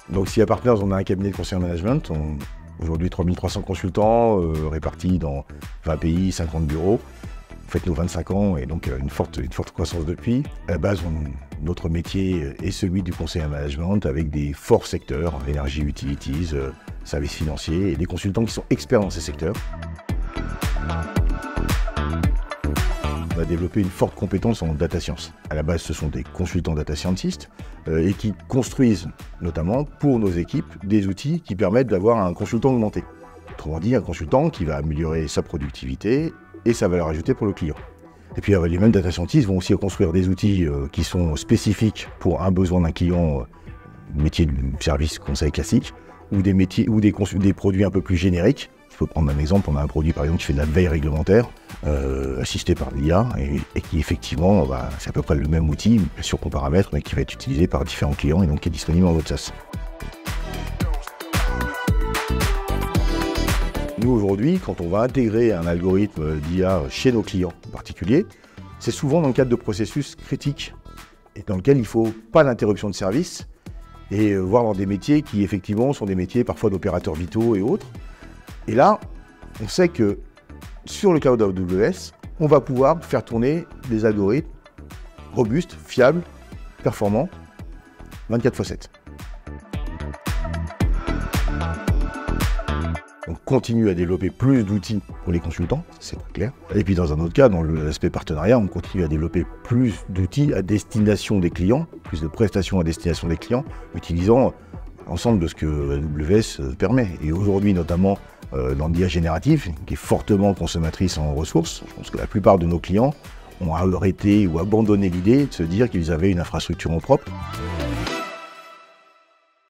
Donc si à Partners, on a un cabinet de conseil en management, aujourd'hui 3300 consultants répartis dans 20 pays, 50 bureaux. On fête nos 25 ans et donc une forte croissance depuis. À la base, notre métier est celui du conseil en management avec des forts secteurs, énergie, utilities, services financiers et des consultants qui sont experts dans ces secteurs. On a développé une forte compétence en data science. À la base, ce sont des consultants data scientists et qui construisent notamment pour nos équipes des outils qui permettent d'avoir un consultant augmenté. Autrement dit, un consultant qui va améliorer sa productivité et sa valeur ajoutée pour le client. Et puis les mêmes data scientists vont aussi construire des outils qui sont spécifiques pour un besoin d'un client, métier de service conseil classique, ou des métiers ou des produits un peu plus génériques. Je peux prendre un exemple, on a un produit par exemple qui fait de la veille réglementaire, assisté par l'IA, et qui effectivement, c'est à peu près le même outil sur Comparamètre, mais qui va être utilisé par différents clients et donc qui est disponible en mode SaaS. Nous aujourd'hui, quand on va intégrer un algorithme d'IA chez nos clients en particulier, c'est souvent dans le cadre de processus critiques et dans lequel il ne faut pas d'interruption de service et voire dans des métiers qui effectivement sont des métiers parfois d'opérateurs vitaux et autres. Et là, on sait que sur le cloud AWS, on va pouvoir faire tourner des algorithmes robustes, fiables, performants, 24/7. On continue à développer plus d'outils pour les consultants, c'est très clair. Et puis dans un autre cas, dans l'aspect partenariat, on continue à développer plus d'outils à destination des clients, plus de prestations à destination des clients, utilisant l'ensemble de ce que AWS permet. Et aujourd'hui, notamment dans l'IA générative, qui est fortement consommatrice en ressources, je pense que la plupart de nos clients ont arrêté ou abandonné l'idée de se dire qu'ils avaient une infrastructure en propre.